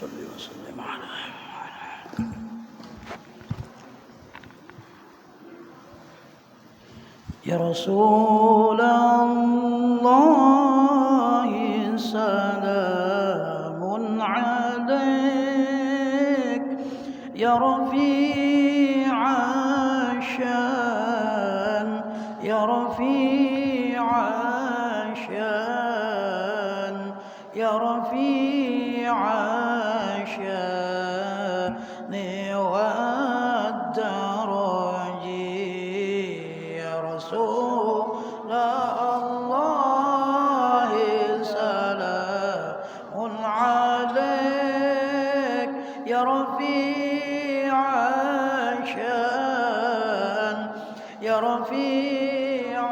صل وسلم على يا رسول الله سلام عليك يا رفيع الشان يا رفيع الشان يا رفيع الشان والدرج يا رسول الله سلام عليك يا رفيع الشان يا رفيع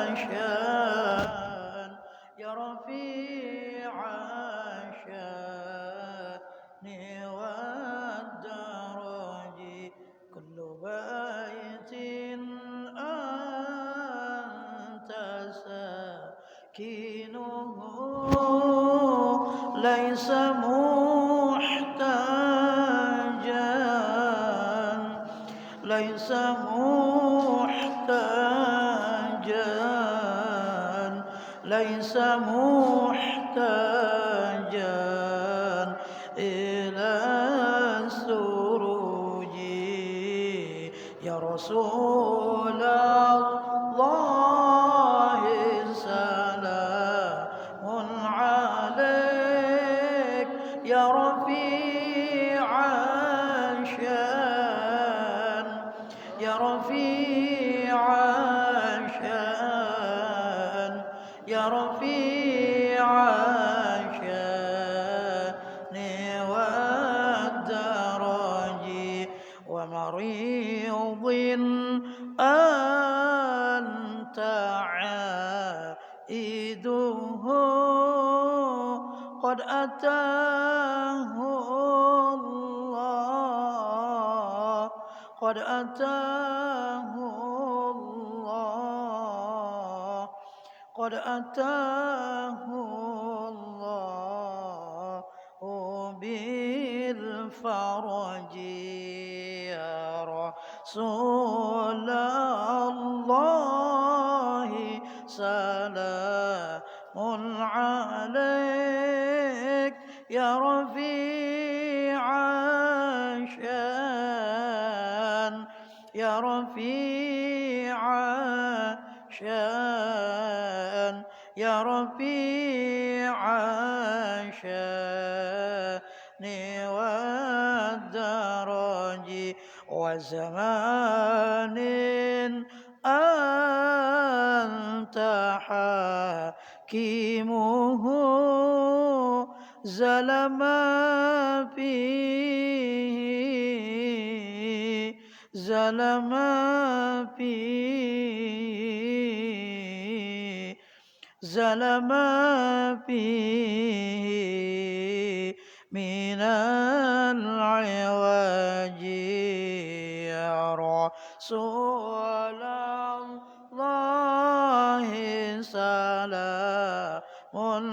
الشان يا رفيع الشان والدرج كل بيت أنت ساكنه ليس محتاجا ليس محتاجا ليس محتاجا إلى السروج يا رسول الله سلام عليك يا رفيع الشان يا رفيع الشان يا رفيع الشان والدرج ومريض أنت عائده قد أتاه الله قد أتاه الله قد أتاه الله بالفرج يا رسول الله سلام عليك يا رفيع الشان يا رفيع الشان يا رفيع الشان والدرج وزمان أنت حكيمه زل ما فيه زل ما فيه زل ما فيه من العوج يا رسول الله سلام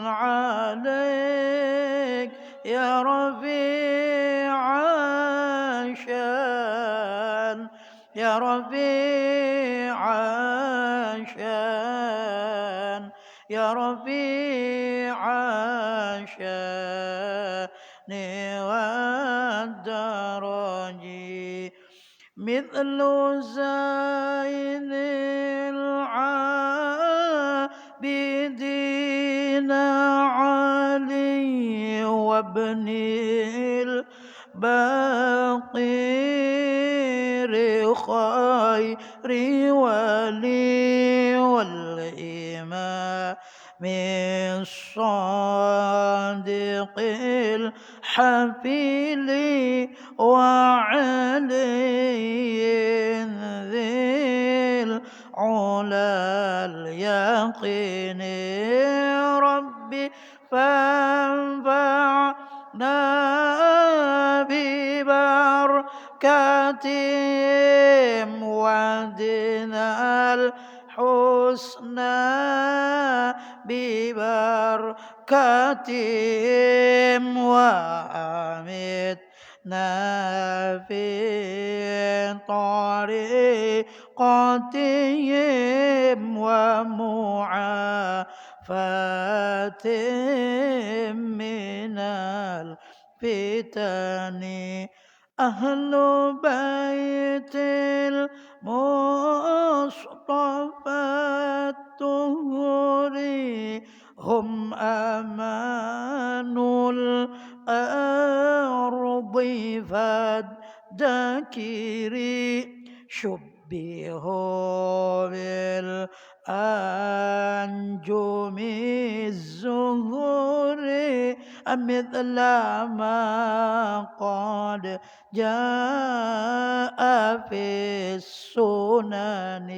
عليك يا رفيع الشان يا رفيع الشان يا رفيع الشان والدرج مثل زين العابدين علي وابن الباقر خير ولي والإمام الصادق الحفيل وعلي ذي العلا اليقين ربي فانفعنا ببركاتهم وادنا الحسنى ببركاتهم وأمتنا في طريقتهم ومعافاتهم من الفتن أهل بيت المصطفى الطهر هم أمان الأرض فالذكري شبهوا بالأنجم الزهور مثل ما قد جاء في السنن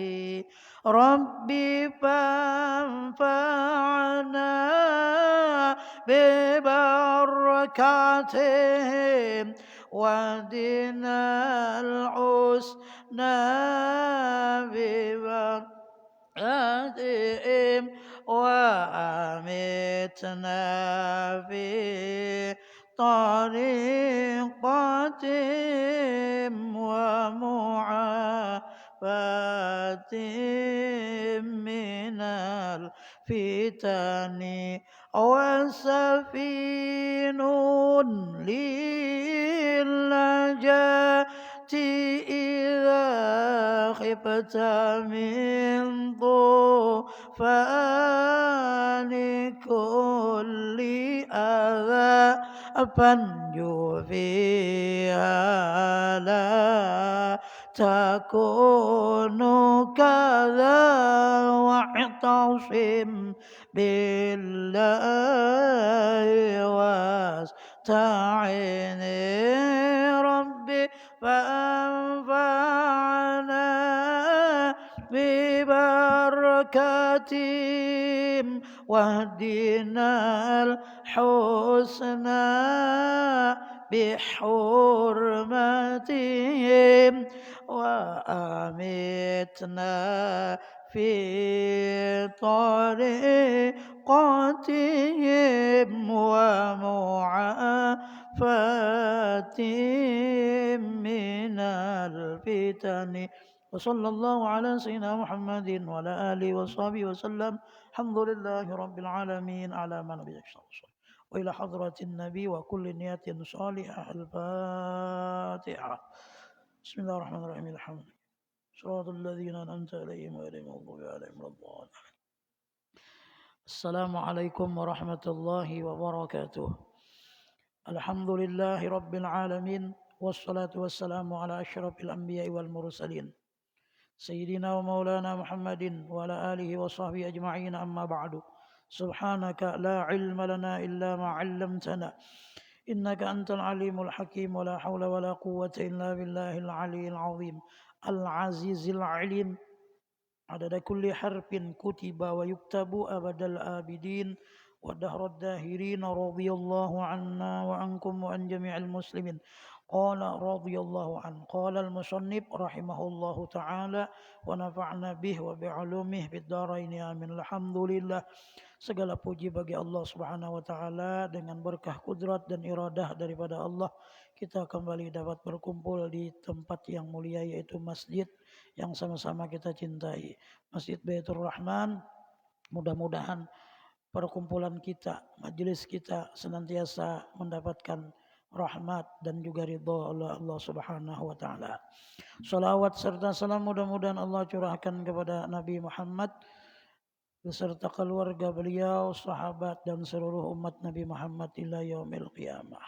ربي فانفعنا ببركاتهم ودنا الحسنى ببركاتهم وأمتنا في طريقتهم ومعافاتهم من الفتن وسفين للنجاة إذا خفت من طوفان كل أذى فانجو فيها لا تكون كذا واعتصم بالله واستعن ربي فأنفعنا ببركاتهم واهدنا الحسنى بحرمتهم وأمتنا في طريقتهم ومعافاتهم من الفتن وصلى الله على سيدنا محمد وعلى آله وصحبه وسلم الحمد لله رب العالمين على ما نبي وإلى حضرة النبي وكل نية صالحة الفاتحة بسم الله الرحمن الرحيم الحمد لله صراط الذين أنعمت عليهم غير المغضوب عليهم ولا الضالين السلام عليكم ورحمة الله وبركاته الحمد لله رب العالمين والصلاة والسلام على أشرف الأنبياء والمرسلين سيدنا ومولانا محمد وعلى آله وصحبه أجمعين أما بعد سبحانك لا علم لنا إلا ما علمتنا إنك أنت العليم الحكيم ولا حول ولا قوة إلا بالله العلي العظيم العزيز العليم عدد كل حرف كتب ويكتب أبد الآبدين ودهر الداهرين رضي الله عنا وعنكم وعن جميع المسلمين قال رضي الله عنه قال المصنف رحمه الله تعالى ونفعنا به وبعلومه في الدارين آمين الحمد لله. Segala puji bagi Allah Subhanahu wa taala, dengan berkah kudrat dan iradah daripada Allah kita kembali dapat berkumpul di tempat yang mulia yaitu masjid yang sama-sama kita cintai, Masjid Baitur Rahman. Mudah-mudahan perkumpulan kita, majelis kita senantiasa mendapatkan rahmat dan juga ridha Allah Subhanahu wa taala. Salawat serta salam mudah-mudahan Allah curahkan kepada Nabi Muhammad beserta keluarga beliau, sahabat dan seluruh umat Nabi Muhammad ila yaumil qiyamah.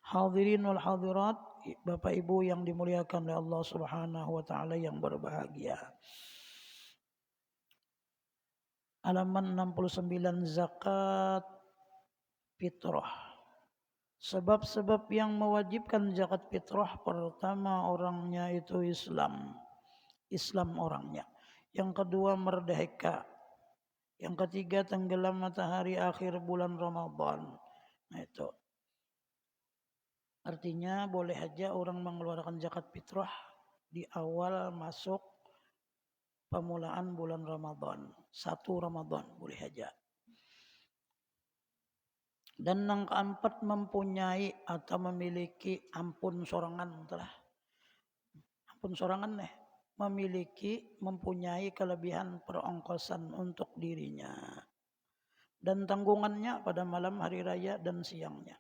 Hadirin wal hadirat, Bapak Ibu yang dimuliakan oleh Allah Subhanahu wa taala yang berbahagia. Halaman 69 zakat fitrah. Sebab-sebab yang mewajibkan zakat fitrah, pertama orangnya itu Islam orangnya. Yang kedua merdeka. Yang ketiga tenggelam matahari akhir bulan Ramadan. Nah itu. Artinya boleh aja orang mengeluarkan zakat fitrah di awal masuk pemulaan bulan Ramadan. 1 Ramadan boleh aja. Dan yang keempat mempunyai atau memiliki ampun sorangan telah. Ampun sorangan mempunyai kelebihan perongkosan untuk dirinya dan tanggungannya pada malam hari raya dan siangnya.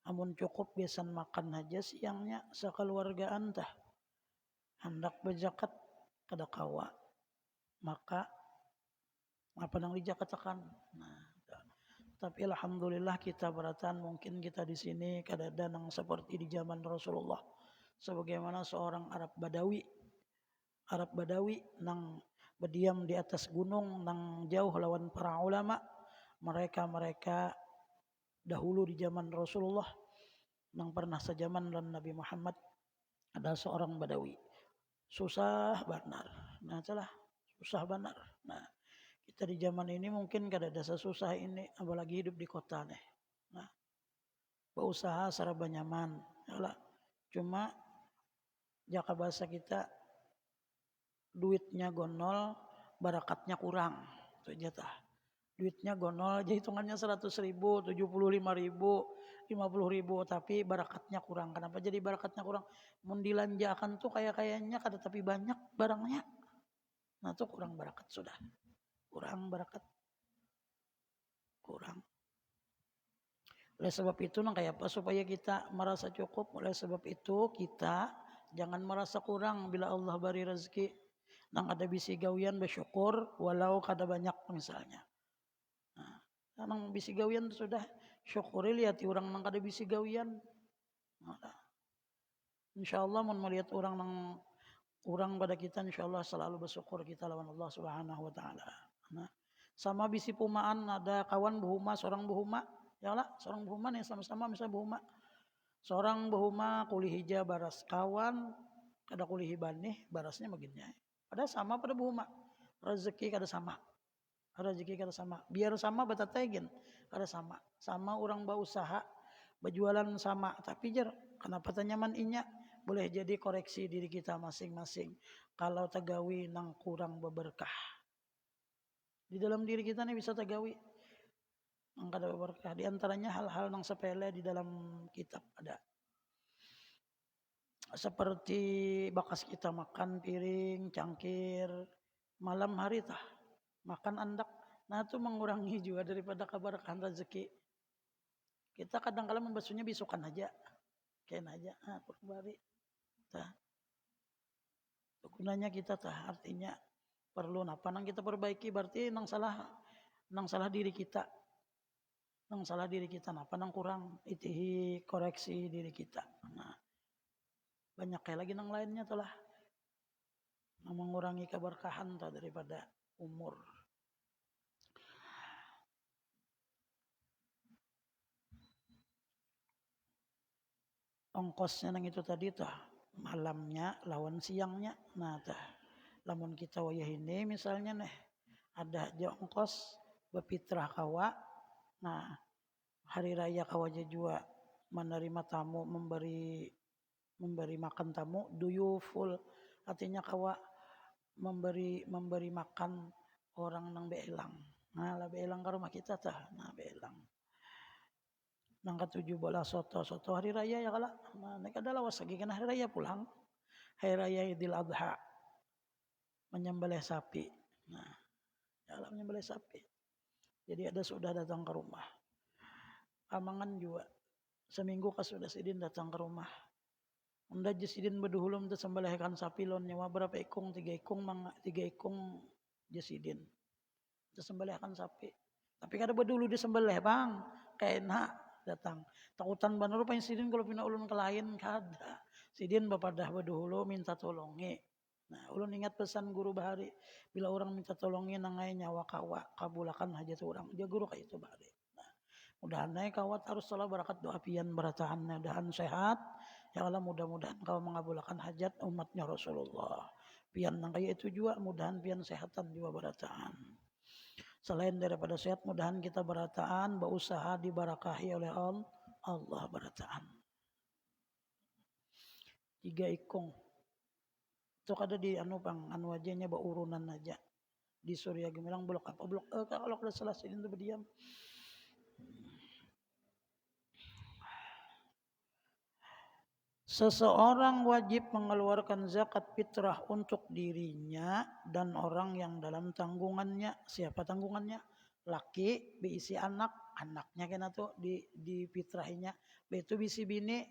Amun cukup biasan makan aja siangnya sekeluargaan tah. Hendak berzakat kada kawa maka apa nang dijakatakan. Nah, tapi alhamdulillah kita beratan mungkin kita di sini kada ada nang seperti di zaman Rasulullah. Sebagaimana seorang Arab Badawi nang berdiam di atas gunung nang jauh lawan para ulama. Mereka dahulu di zaman Rasulullah nang pernah sejaman dengan Nabi Muhammad ada seorang Badawi. Susah benar. Nah, salah susah benar. Nah, kita di zaman ini mungkin kada ada sesusah ini apalagi hidup di kota nih. Nah, berusaha secara nyaman. Yalah. Cuma jaka bahasa kita duitnya gonol, barakatnya kurang. Itu aja tah. Duitnya gonol aja hitungannya 100.000, 75.000, 50.000 tapi barakatnya kurang. Kenapa jadi barakatnya kurang? Mun dilanjakan tuh kayaknya kada tapi banyak barangnya. Nah tuh kurang barakat sudah. Kurang barakat. Kurang. Oleh sebab itu nang kayak apa supaya kita merasa cukup. Oleh sebab itu kita jangan merasa kurang bila Allah beri rezeki. Nang ada bisi gawian bersyukur walau kada banyak misalnya. Nah, nang bisi gawian sudah syukuri lihat orang nang kada bisi gawian. Nah, insyaallah mun melihat orang nang kurang pada kita insyaallah selalu bersyukur kita lawan Allah Subhanahu wa taala. Nah, sama bisi pumaan ada kawan buhuma seorang buhuma ya lah seorang buhuma nih sama-sama misalnya buhuma. Seorang buhuma kulih hija baras kawan kada kulih banih barasnya baginya. Ada sama pada buhuma. Rezeki kada sama. Rezeki kada sama. Biar sama batategen kada sama. Sama orang berusaha berjualan sama tapi jar kenapa tanyaman inya boleh jadi koreksi diri kita masing-masing. Kalau tagawi nang kurang beberkah. Di dalam diri kita nih bisa tagawi nang kada beberkah. Di antaranya hal-hal nang sepele di dalam kitab ada. Seperti bakas kita makan piring, cangkir, malam hari tah makan andak. Nah itu mengurangi juga daripada keberkahan rezeki. Kita kadang-kadang membasuhnya bisukan aja. Kain aja. Nah kurang bari. Tah. Gunanya kita tah artinya perlu napa nang kita perbaiki berarti nang salah diri kita. Nang salah diri kita napa nang kurang itihi koreksi diri kita. Nah, banyak kayak lagi nang lainnya telah nang mengurangi keberkahan tah daripada umur. Ongkosnya nang itu tadi tah malamnya lawan siangnya. Nah tah lamun kita wayah ini misalnya nih ada aja ongkos bepitrah kawa. Nah hari raya kawa juga menerima tamu memberi makan tamu duyuful artinya kawa memberi makan orang nang beelang. Nah lah beelang ke rumah kita tah. Nah beelang. Nang soto hari raya ya kala. Nah nek ada lawas lagi kan hari raya pulang. Hari raya Idul Adha. Menyembelih sapi. Nah, ya menyembelih sapi. Jadi ada sudah datang ke rumah. Amangan juga. Seminggu sudah sidin datang ke rumah. Unda jasidin berduhulum tu sembelihkan sapi lon nyawa berapa ikung 3 ikung jasidin. Tu sembelihkan sapi. Tapi kada berdulu disembelih bang. Kena datang. Takutan benar pa sidin kalau pina ulun ke lain kada. Sidin bapadah berduhulu minta tolongi. Nah, ulun ingat pesan guru bahari bila orang minta tolongi nangai nyawa kawa kabulakan hajat orang. Dia guru kayak itu bahari. Nah, mudahan naik kawat harus salah barakat doa pian beratahannya dahan sehat. Ya Allah mudah-mudahan kau mengabulkan hajat umatnya Rasulullah. Pian nang kayak itu juga mudahan pian sehatan juga berataan. Selain daripada sehat mudahan kita berataan berusaha diberkahi oleh Allah berataan. 3 ikung itu kada di anu ajanya baurunan aja di Surya Gemilang blok apa blok kalau kada salah sidin tu berdiam Seseorang wajib mengeluarkan zakat fitrah untuk dirinya dan orang yang dalam tanggungannya. Siapa tanggungannya? Laki diisi anak, anaknya kena tuh di fitrahinya. Betu bisi bini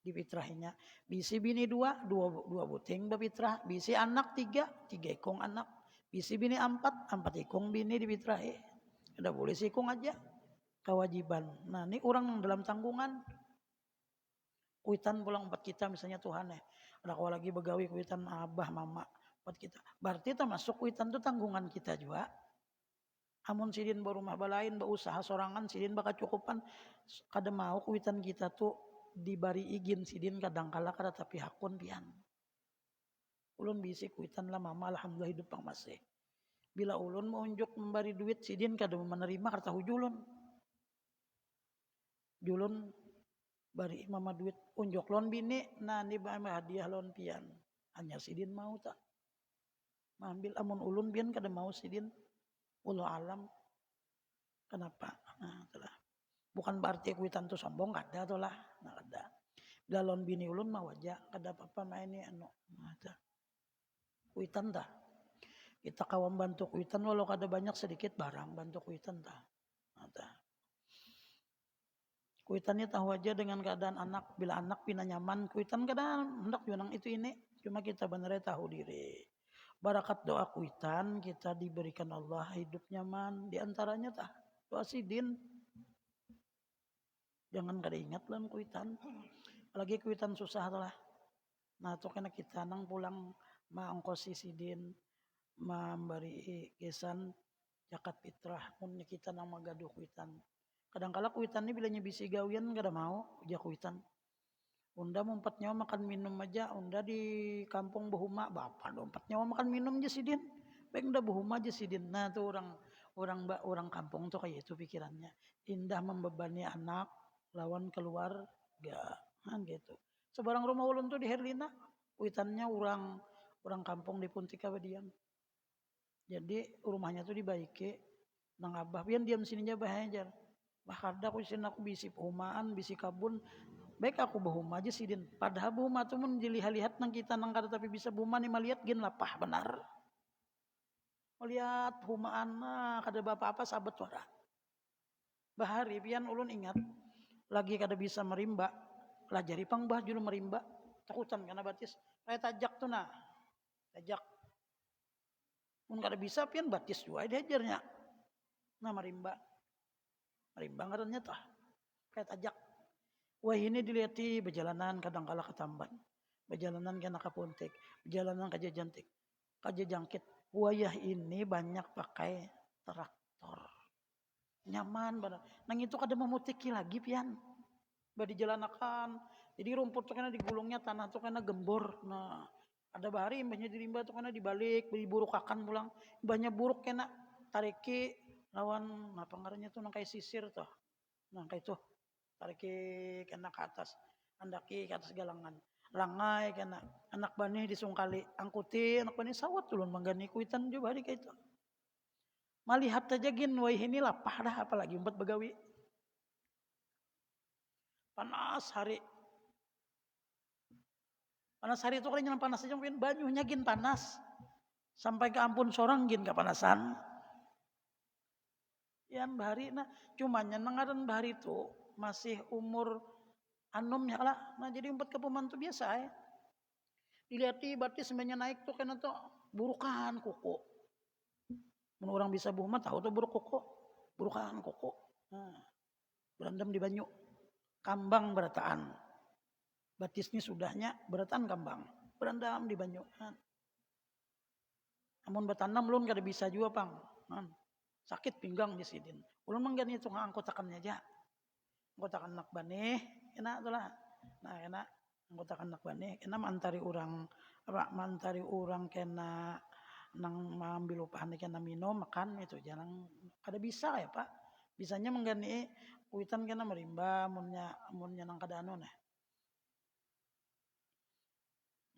di fitrahinya. Bisi bini dua buting berfitrah. Bisi anak tiga ikung anak. Bisi bini empat ikung bini di fitrahi. Udah boleh sikung aja kewajiban. Nah ini orang yang dalam tanggungan. Kuitan pulang buat kita misalnya Tuhan ya. Ada kalau lagi begawi kuitan abah mama buat kita. Berarti termasuk kuitan itu tanggungan kita juga. Amun sidin baru rumah balain, usaha sorangan, sidin bakal cukupan. Kada mau kuitan kita tuh dibari izin sidin kadang kala kada tapi hakun pian. Ulun bisi kuitan lah mama alhamdulillah hidup pang masih. Bila ulun mau unjuk memberi duit sidin kada menerima karta hujulun. Julun bari mama duit unjuk lon bini nah ni mama hadiah lon pian hanya sidin mau tak ambil amun ulun pian kada mau sidin ulo alam kenapa nah itulah bukan berarti kuitan tu sombong kada tu lah nah kada dalon bini ulun mau aja kada apa-apa main ni anu nah kuitan dah kita kawan bantu kuitan walau kada banyak sedikit barang bantu kuitan dah nah, kuitannya tahu aja dengan keadaan anak. Bila anak pina nyaman, kuitan kadang hendak junang itu ini. Cuma kita benar tahu diri. Barakat doa kuitan kita diberikan Allah hidup nyaman. Di antaranya tah doa sidin. Jangan kada ingat lah kuitan. Apalagi kuitan susah lah. Nah itu kena kita nang pulang maongkosi sidin. Memberi kesan zakat fitrah. Mun kita nang magaduh kuitan. Kadang-kala kuitan ini bilanya bisi gawian kada mau aja kuitan. Unda mau 4 nyawa makan minum aja, unda di kampung Bahuma, bapak do 4 nyawa makan minum aja sidin. Baik unda Bahuma aja sidin. Nah tuh orang kampung tuh kayak itu pikirannya. Indah membebani anak lawan keluarga, kan gitu. Sebarang rumah ulun tuh di Herlina, kuitannya orang kampung di Puntika Badian. Jadi rumahnya tuh dibaiki, nang abah pian diam sininya bahaya kada aku isin aku bisi perumahan, bisi kabun. Baik aku bahuma aja sidin. Padahal bahuma tu mun dilihat nang kita nang kada tapi bisa bahuma ni malihat gin lapah benar. Melihat perumahan kada apa-apa sabet wara. Bahari pian ulun ingat lagi kada bisa merimba. Pelajari pang bah julu merimba. Takutan kana batis. Kayak tajak tu nah. Tajak. Mun kada bisa pian batis juga diajarnya. Nah merimba. Marimbang ngarannya tah. Kayak tajak. Wah ini dilihati berjalanan kadang-kala ke Tamban. Berjalanan ke Nakapuntik. Berjalanan ke Jajantik. Ke Jajangkit. Wayah ini banyak pakai traktor. Nyaman banget. Nang itu kada memutiki lagi pian. Badi jalanakan. Jadi rumput tuh kena digulungnya tanah tuh kena gembor. Nah ada bahari banyak dirimba tuh kena dibalik. Beli buruk akan pulang. Banyak buruk kena tariki lawan apa ngarannya tuh nang kayak sisir tuh. Nang kayak itu tariki kena ke atas. Andaki ke atas galangan. Langai kena anak bani disungkali angkuti anak bani sawat tulun manggani kuitan juga hari kayak itu. Malihat aja gin wah ini lapah dah apalagi empat begawi. Panas hari. Panas hari itu kalinya panas aja mungkin banyunya gin panas. Sampai ke ampun sorang gin kepanasan. Yang bahari nah cumanya nengaran bahari itu masih umur anomnya lah. Nah jadi empat ke pembantu biasa ya. Dilihati berarti sebenarnya naik tuh kena tuh burukan kuku. Mun orang bisa buhma tahu tuh buruk kuku. Burukan kuku. Nah, berendam di banyu. Kambang berataan. Batisnya sudahnya berataan kambang. Berendam di banyu. Nah. Namun bertanam belum kada bisa juga pang. Nah. Sakit pinggang di sidin. Ulun manggani itu angkotakannya aja. Angkotakan nak bane, kena itulah. Nah kena angkotakan nak bane, kena mantari orang kena nang mengambil upahan kena minum makan itu jangan kada bisa ya pak. Bisanya menggani kuitan kena merimba munnya nang kada anu nah.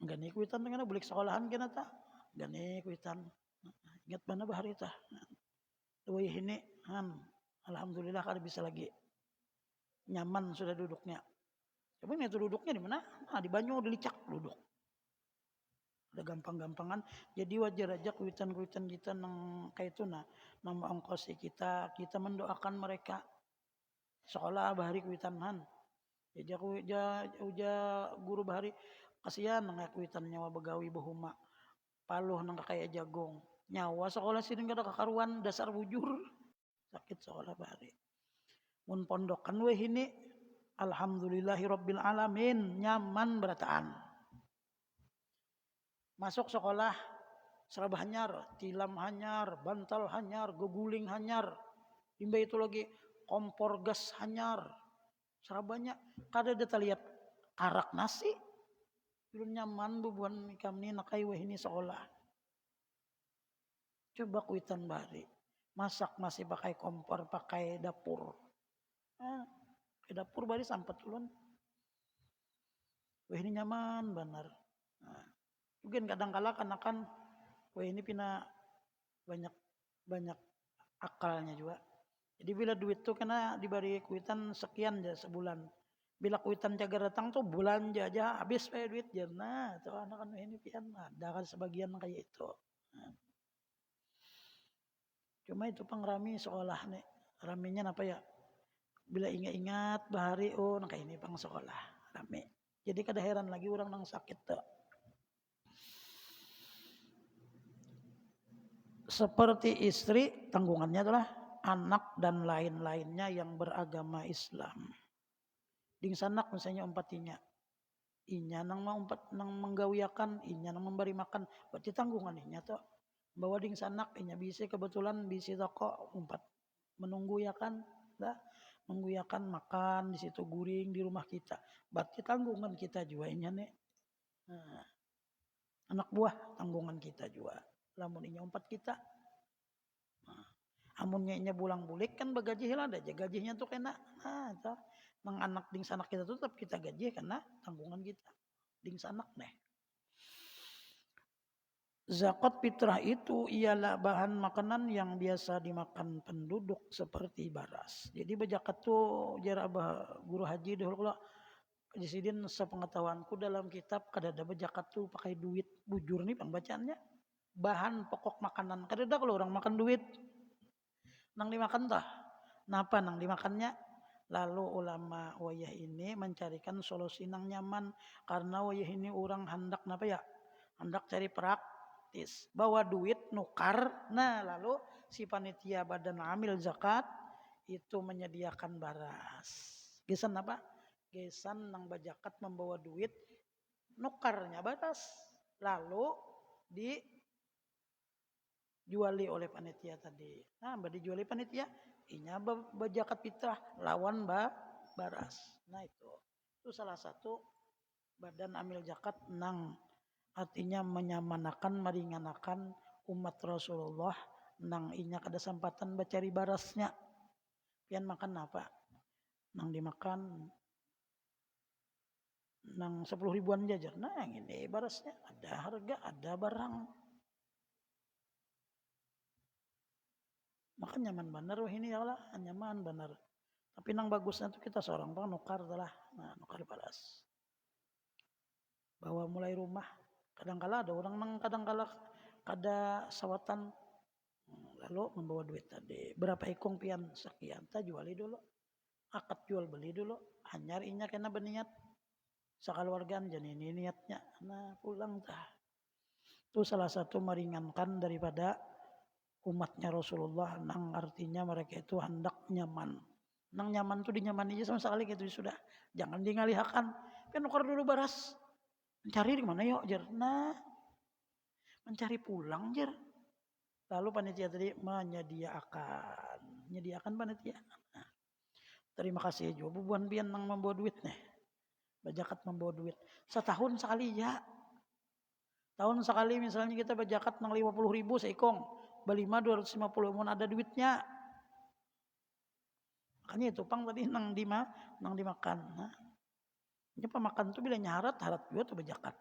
Gani kuitan kena bulik sekolahan kena tak. Gani kuitan. Ingat mana bahari tah. Dua ini alhamdulillah kada bisa lagi. Nyaman sudah duduknya. Coba itu duduknya di mana? Nah, di Banyu di Licak duduk. Udah gampang-gampangan. Jadi wajar aja kuitan-kuitan kita nang kayak itu nah nama ongkosi kita mendoakan mereka sekolah bahari kuitanhan. Jadi aku uja guru bahari kasihan nang kuitan nyawa begawi bahuma paluh nang kayak jagong. Nyawa sekolah sini gak ada kakaruan dasar bujur. Sakit sekolah bahari. Mun pondokan weh ini alhamdulillahirabbil alamin nyaman berataan. Masuk sekolah serabah hanyar, tilam hanyar, bantal hanyar, geguling hanyar. Imba itu lagi kompor gas hanyar. Serabanya kada ada lihat karak nasi. Belum nyaman bubuan kami nakai weh ini sekolah. Coba kuitan bari. Masak masih pakai kompor, pakai dapur. Dapur bari sampai ulun. Weh ini nyaman benar. Nah, mungkin kadang-kala kan weh ini pina banyak akalnya juga. Jadi bila duit tuh kena diberi kuitan sekian aja sebulan. Bila kuitan jaga datang tuh bulan aja habis duit aja. Nah, tuh anak ini pian ada kan sebagian kayak itu. Nah. Cuma itu pengrami sekolah nih. Raminya apa ya? Bila ingat-ingat bahari kayak ini pang sekolah rame. Jadi kada heran lagi orang nang sakit tuh. Seperti istri tanggungannya adalah anak dan lain-lainnya yang beragama Islam. Ding sanak misalnya umpatinya. Inya nang menggawiakan, inya nang memberi makan, berarti tanggungan inya tuh. Bawa ding sanak inya bisa kebetulan bisa toko umpat menunggu ya kan, dah mengguyakan makan di situ guring di rumah kita. Berarti tanggungan kita juga inya nih. Nah, anak buah tanggungan kita juga. Lamun inya umpat kita. Nah, amunnya inya bulang bulik kan bagaji hilang aja gajinya tuh kena. Nah, itu nang anak ding sanak kita tuh tetap kita gaji karena tanggungan kita. Ding sanak nih. Zakat fitrah itu ialah bahan makanan yang biasa dimakan penduduk seperti baras. Jadi berzakat tuh jar abah guru haji dahulu kalau Jisidin sepengetahuanku dalam kitab kadada berzakat tuh pakai duit bujur nih pembacaannya. Bahan pokok makanan. Kadada kalau orang makan duit nang dimakan tah. Napa nang dimakannya? Lalu ulama wayah ini mencarikan solusi nang nyaman karena wayah ini orang hendak napa ya? Hendak cari praktis. Bawa duit nukar. Nah, lalu si panitia badan amil zakat itu menyediakan baras. Gesan apa? Gesan nang bajakat membawa duit nukarnya baras. Lalu dijuali oleh panitia tadi. Nah, dijuali panitia inya bajakat fitrah lawan baras. Nah itu salah satu badan amil zakat nang artinya menyamanakan meringankan umat Rasulullah nang inya kada sempatan bacari barasnya. Pian makan apa? Nang dimakan nang 10 ribuan jajar. Nah yang ini barasnya ada harga, ada barang. Maka nyaman benar ini ya lah, nyaman benar. Tapi nang bagusnya tuh kita seorang bang nukar lah, nah nukar baras. Bawa mulai rumah. Kadang-kala ada orang nang kadang-kala kada sawatan lalu membawa duit tadi. Berapa ikung pian sekian, ta juali dulu. Akad jual beli dulu. Hanyar inya kena berniat. Sakaluargaan jadi ini niatnya. Nah pulang tah. Itu salah satu meringankan daripada umatnya Rasulullah nang artinya mereka itu hendak nyaman. Nang nyaman tuh dinyaman aja sama sekali gitu sudah. Jangan dingalihakan. Kan nukar dulu baras. Mencari di mana yuk jer. Nah mencari pulang jer. Lalu panitia tadi menyediakan panitia. Nah, terima kasih juga bubuan pian nang membawa duit nih. Bajakat membawa duit. Setahun sekali ya. Tahun sekali misalnya kita bajakat nang 50 ribu seikong. Balima 250 mun ada duitnya. Makanya itu pang tadi nang dimakan. Nah, ini pemakan tuh bila nyarat juga tuh bajakat.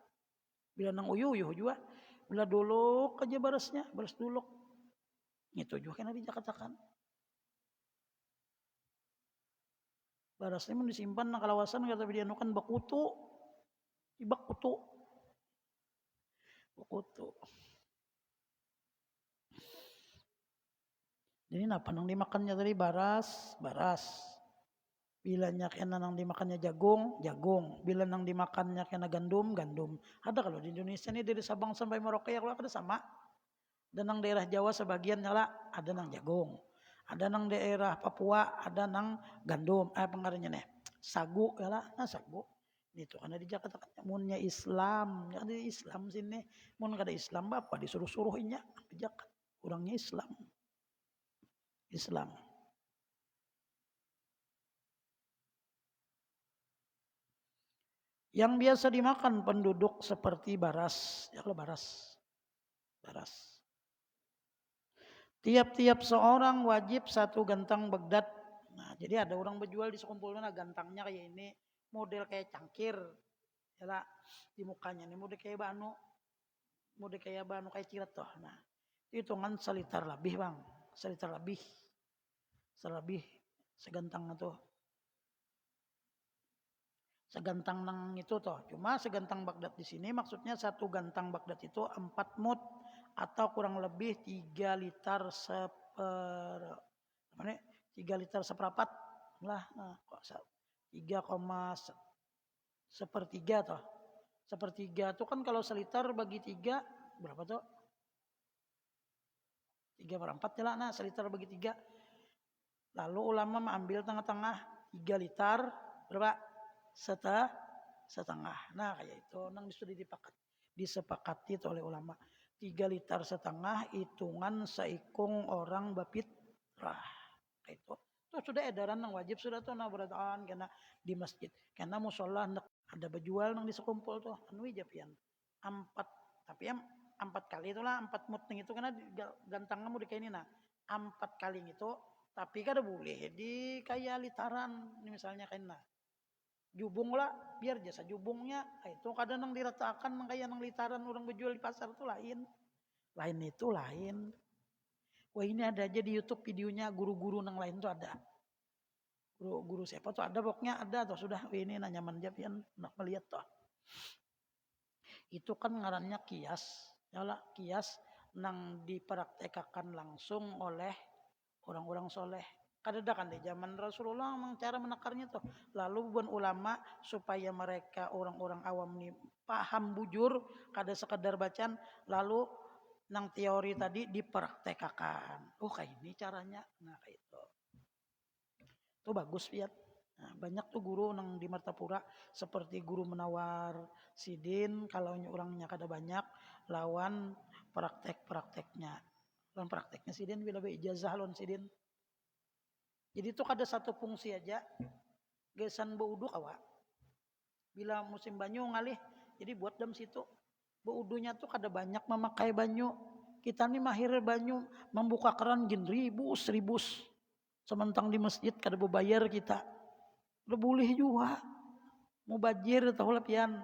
Bila nang uyuh juga. Bila dolok aja barasnya. Baras dolok. Itu juga kena dijakat-jakan. Barasnya mun disimpan na kalawasan kata dia kan bakutu. Ibak kutu. Bakutu. Jadi apa nang dimakannya tadi baras. Bila kena nang dimakannya jagung. Bila nang dimakannya kena gandum. Ada kalau di Indonesia ini dari Sabang sampai Merauke ya kalau ada sama. Ada nang daerah Jawa sebagian nyala ada nang jagung. Ada nang daerah Papua ada nang gandum. Pengaruhnya nih sagu ya lah, sagu. Itu karena di Jakarta kan munnya Islam, ya di Islam sini. Mun kada Islam apa disuruh-suruhinya di Jakarta. Orangnya Islam. Yang biasa dimakan penduduk seperti baras, ya kalau baras. Tiap-tiap seorang wajib satu gantang Baghdad. Nah, jadi ada orang berjual di sekumpulnya gantangnya kayak ini, model kayak cangkir, ya di mukanya nih model kayak banu kayak cirat toh. Nah, hitungan selitar lebih bang, selitar lebih segantang itu. Segantang nang itu toh. Cuma segantang Baghdad di sini maksudnya satu gantang Baghdad itu 4 mut atau kurang lebih 3 liter 3 liter seperempat lah. Nah, kok 3, sepertiga toh. Sepertiga itu kan kalau seliter bagi 3 berapa toh? 3/4 ya lah. Nah, seliter bagi 3. Lalu ulama mengambil tengah-tengah 3 liter berapa? Setengah. Nah kayak itu nang sudah disepakati oleh ulama 3 liter setengah hitungan seikung orang bapitrah kayak itu. Tuh sudah edaran nang wajib sudah tuh nah berataan karena di masjid karena musola ada berjual nang disekumpul tuh anu japian 4 tapi yang 4 kali itulah 4 mutning itu karena gantangnya mau dikainin nah 4 kali itu tapi kada boleh di kayak litaran misalnya kayak jubung lah biar jasa jubungnya itu kadang nang diratakan kayak nang litaran orang berjual di pasar itu lain wah ini ada aja di YouTube videonya guru-guru nang lain tuh ada guru siapa tuh ada pokoknya ada tuh sudah ini nanya manjapian nak melihat tuh itu kan ngarannya kias kias nang dipraktekkan langsung oleh orang-orang soleh. Kadada kan di zaman Rasulullah memang cara menekarnya tuh. Lalu bukan ulama supaya mereka orang-orang awam nih paham bujur kada sekedar bacaan lalu nang teori tadi dipraktekkan. Oh kayak ini caranya. Nah kayak itu. Itu bagus lihat. Nah, banyak tuh guru nang di Martapura seperti guru Menawar Sidin kalau orangnya kada banyak lawan prakteknya. Lawan prakteknya Sidin bila ijazah lawan Sidin. Jadi itu ada satu fungsi aja. Gesan beudu kawa. Bila musim banyu ngalih, jadi buat dalam situ. Beudunya tuh kada banyak memakai banyu. Kita nih mahir banyu membuka keran gin ribus. Sementang di masjid kada berbayar kita. Udah boleh juga. Mubajir tahu lapian.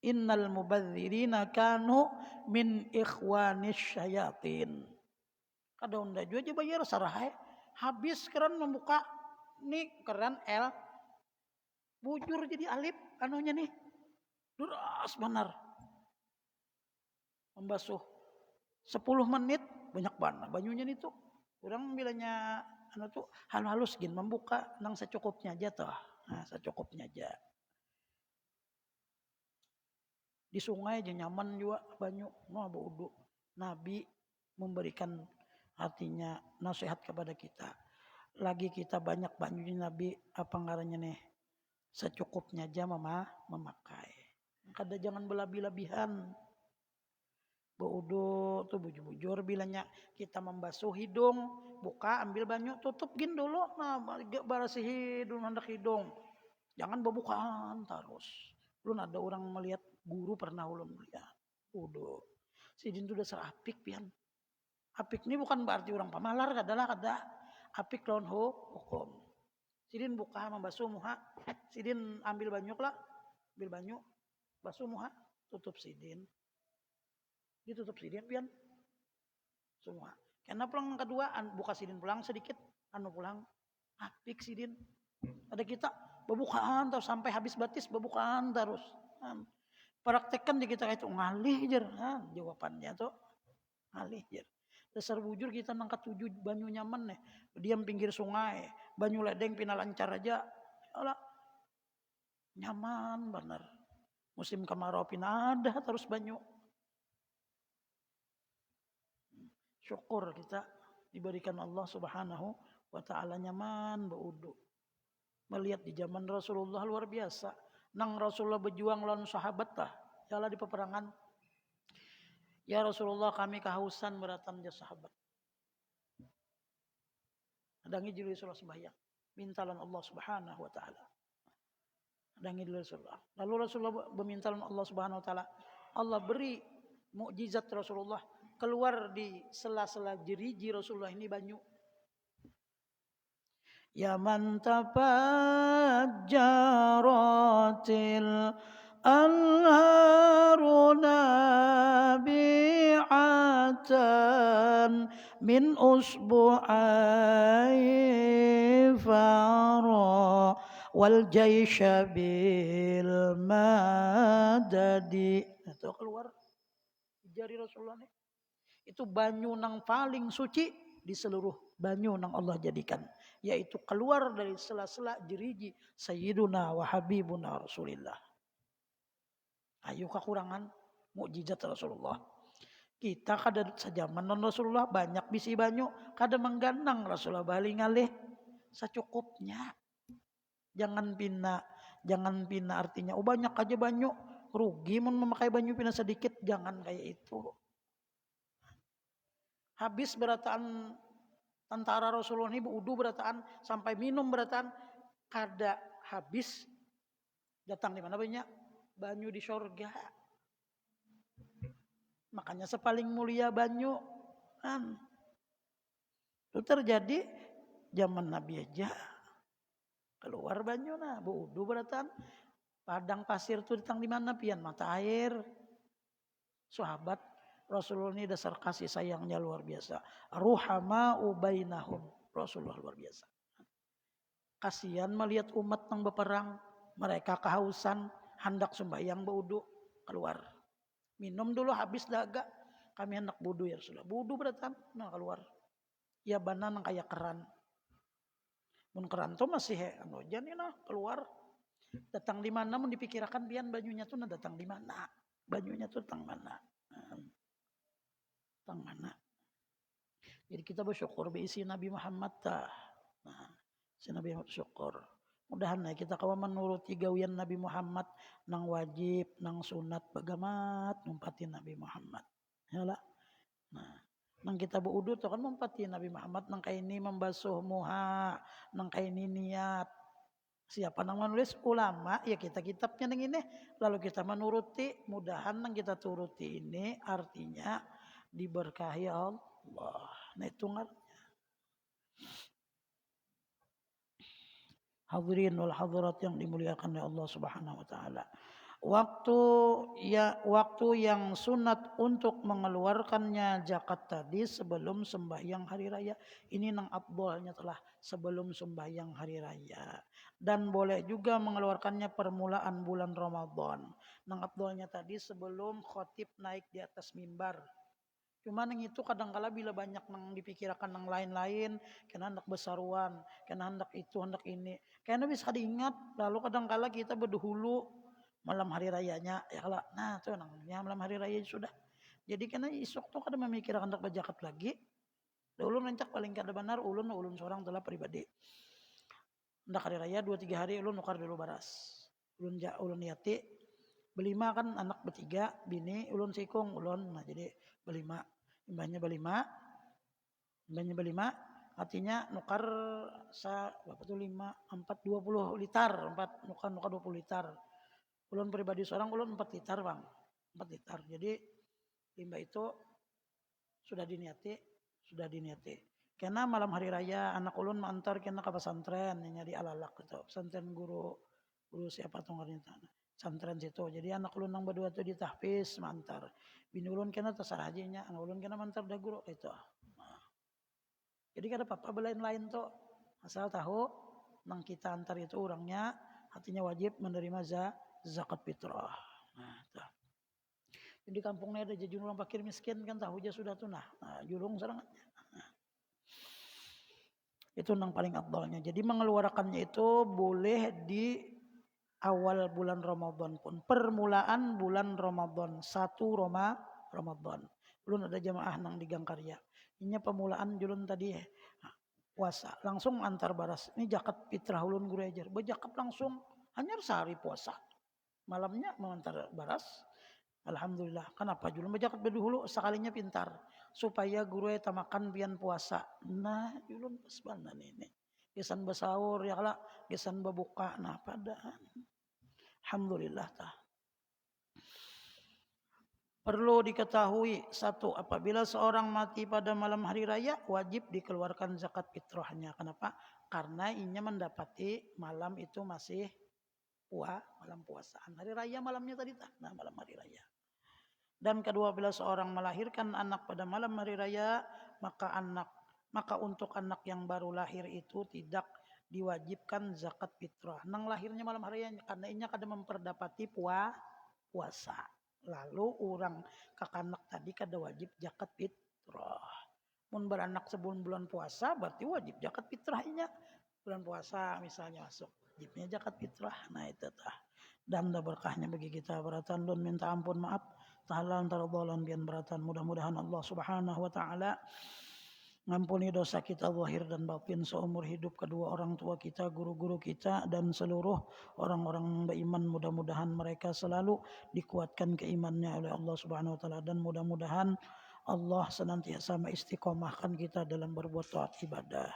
Innal mubadzirina kanu min ikhwanis syayatin. Kada unda juga aja bayar sarahai. Habis keran membuka nih keran L bujur jadi alip anunya nih deras benar membasuh 10 menit banyak banget banyunya nih tuh orang bilangnya anu tuh halus gin membuka nang secukupnya aja tuh nah secukupnya aja di sungai aja nyaman juga banyu mau wudu Nabi memberikan artinya nasihat kepada kita lagi kita banyak banyu Nabi apa ngarannya nih secukupnya aja memakai kada jangan berlebih-lebihan beudu tuh bujur-bujur bilanya kita membasuh hidung buka ambil banyu tutup gin dulu nah barasi hidung hendak hidung jangan bebukaan terus belum ada orang melihat guru pernah ulun melihat udah sidin tuh dasar apik pian apik ini bukan berarti orang pamalar kada apik lawan hukum sidin buka membasuh muha sidin ambil banyu lah ambil banyu basuh muha tutup sidin ditutup sidin pian semua karena pulang kedua buka sidin pulang sedikit anu pulang apik sidin Ada kita bebukaan terus sampai habis batis bebukaan terus. Praktekkan di kita itu ngalih jer. Jawabannya tuh ngalih jer. Dasar bujur kita nangkat tujuh banyu nyaman nih. Diam pinggir sungai. Banyu ledeng pina lancar aja. Alah, nyaman bener. Musim kemarau pina ada terus banyu. Syukur kita diberikan Allah Subhanahu wa taala nyaman baudu. Melihat di zaman Rasulullah luar biasa. Nang Rasulullah berjuang lawan sahabat lah. Jalan di peperangan. Ya Rasulullah kami kehausan beratan ya sahabat. Adangi jili Rasulullah sembahyang. Mintalan Allah Subhanahu wa taala. Adangi jili Rasulullah. Lalu Rasulullah memintalan Allah Subhanahu wa taala. Allah beri mukjizat Rasulullah keluar di sela-sela jeriji Rasulullah ini banyu. Ya man tafajjaratil anharu nabi'atan min usbu'ai fara wal jaysha bil madadi. Itu keluar jari Rasulullah nih. Itu banyu nang paling suci di seluruh banyu nang Allah jadikan, yaitu keluar dari sela-sela jeriji Sayyiduna wa Habibuna Rasulillah. Ayo kekurangan mukjizat Rasulullah. Kita kada sejaman non Rasulullah banyak bisi banyu, kada mengganang Rasulullah bali ngalih secukupnya. Jangan pina artinya banyak aja banyu, rugi mun memakai banyu pina sedikit, jangan kayak itu. Habis berataan tentara Rasulullah ini berudu berataan sampai minum berataan kada habis datang di mana banyak banyu di sorga. Makanya sepaling mulia banyu kan. Itu terjadi zaman Nabi aja keluar banyu nah berudu berataan padang pasir itu datang di mana pian mata air. Sahabat Rasulullah ini dasar kasih sayangnya luar biasa. Ruhama'u bainahum. Rasulullah luar biasa. Kasihan melihat umat yang berperang. Mereka kehausan. Hendak sembahyang berudu. Keluar. Minum dulu habis daga. Kami hendak budu ya Rasulullah. Budu beratan. Nah keluar. Ya banan yang kayak keran. Mun keran tuh masih anojan nah keluar. Datang di mana mun dipikirkan bian bajunya tuh nah datang di mana. Bajunya tuh datang mana. Tang mana. Jadi kita bersyukur beisi Nabi Muhammad tah. Nah, si Nabi Muhammad syukur. Mudahan kita kawan menuruti gawian Nabi Muhammad nang wajib, nang sunat bagamat numpati Nabi Muhammad. Yalah. Nah, nang kita berudu tuh kan numpati Nabi Muhammad nang kayak ini membasuh muha, nang kayak ini niat. Siapa nang menulis ulama ya kita kitabnya nang ini lalu kita menuruti, mudahan nang kita turuti ini artinya diberkahi Allah. Nah itu ngarnya. Hadirin wal hadirat yang dimuliakan oleh Allah Subhanahu wa taala. Waktu yang sunat untuk mengeluarkannya zakat tadi sebelum sembahyang hari raya. Ini nang afdalnya telah sebelum sembahyang hari raya. Dan boleh juga mengeluarkannya permulaan bulan Ramadan. Nang afdalnya tadi sebelum khotib naik di atas mimbar. Cuma nang itu kadangkala bila banyak nang dipikirkan nang lain-lain, kena hendak besaruan, kena hendak itu, hendak ini. Kena bisa diingat, lalu kadangkala kita berdahulu malam hari rayanya, ya kalau nah tuh nangnya malam hari raya sudah. Jadi kena isok tuh kada memikirkan hendak berzakat lagi. Ulun rancak paling kada benar ulun seorang telah pribadi. Hendak hari raya 2-3 hari ulun nukar dulu baras. Ulun yati berlima kan anak bertiga, bini ulun sikung ulun, nah jadi berlima. Imbahnya berlima, artinya nukar berapa tuh 20 liter, nukar 20 liter. Ulun pribadi seorang ulun 4 liter bang, 4 liter. Jadi limbah itu sudah diniati. Karena malam hari raya anak ulun mantar kena ke pesantren, nyari alalak gitu, pesantren guru siapa tuh ngarnya pesantren situ. Jadi anak ulun nang berdua tuh ditahfiz mantar. Bini ulun kena terserah aja nya, anak ulun kena mantar dah guru itu. Nah. Jadi kada apa-apa belain lain tuh asal tahu nang kita antar itu orangnya hatinya wajib menerima zakat fitrah. Nah, di kampungnya ada jajun orang fakir miskin kan tahu aja sudah tuh nah julung serangan. Itu yang paling afdalnya. Jadi mengeluarkannya itu boleh di awal bulan Ramadan pun. Permulaan bulan Ramadan. 1 Ramadan. Belum ada jamaah nang di Gangkarya. Ini pemulaan julun tadi puasa. Langsung antar baras. Ini jakat fitrah ulun guru ajar. Berjakat langsung. Hanya sehari puasa. Malamnya mengantar baras. Alhamdulillah. Kenapa julun berjakat berdahulu sekalinya pintar. Supaya guru eta makan pian puasa. Nah, julun pas banget ini. Gesan bersahur ya kala, gesan berbuka. Nah, padahal alhamdulillah tah. Perlu diketahui satu, apabila seorang mati pada malam hari raya wajib dikeluarkan zakat fitrahnya. Kenapa? Karena inya mendapati malam itu masih malam puasaan. Hari raya malamnya tadi tah. Nah, malam hari raya. Dan kedua, bila seorang melahirkan anak pada malam hari raya, maka untuk anak yang baru lahir itu tidak diwajibkan zakat fitrah. Nang lahirnya malam hari raya karena inya kada memperdapati puasa. Lalu orang kakanak tadi kada wajib zakat fitrah. Mun beranak sebelum bulan puasa berarti wajib zakat fitrah inya. Bulan puasa misalnya masuk, wajibnya zakat fitrah. Nah itu tah. Dan berkahnya bagi kita beratan don minta ampun maaf. Ta'ala antara dolan bian beratan. Mudah-mudahan Allah subhanahu wa ta'ala ngampuni dosa kita zahir dan batin seumur hidup kedua orang tua kita, guru-guru kita dan seluruh orang-orang beriman. Mudah-mudahan mereka selalu dikuatkan keimannya oleh Allah subhanahu wa ta'ala. Dan mudah-mudahan Allah senantiasa mengistiqomahkan kita dalam berbuat taat ibadah.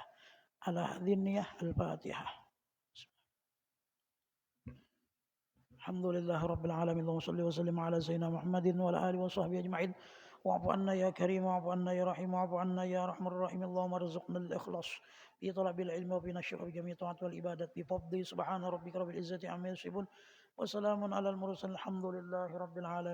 Ala hadhiniyah al-fatihah. Alhamdulillah rabbil alamin. Allahumma shalli wa sallim ala sayyidina Muhammadin wa ala alihi wa sahbihi ajma'in. Wa'fu anna ya karim, wa'fu anna ya rahim, wa'fu anna ya rahmur rahim. Allahumma arzuqna al-ikhlas fi talabil ilmi wa fi nashri jami' ta'at wal ibadat bi fadli subhana rabbika rabbil izzati amma yasifun wa salamun alal mursalin. Alhamdulillahi rabbil alamin.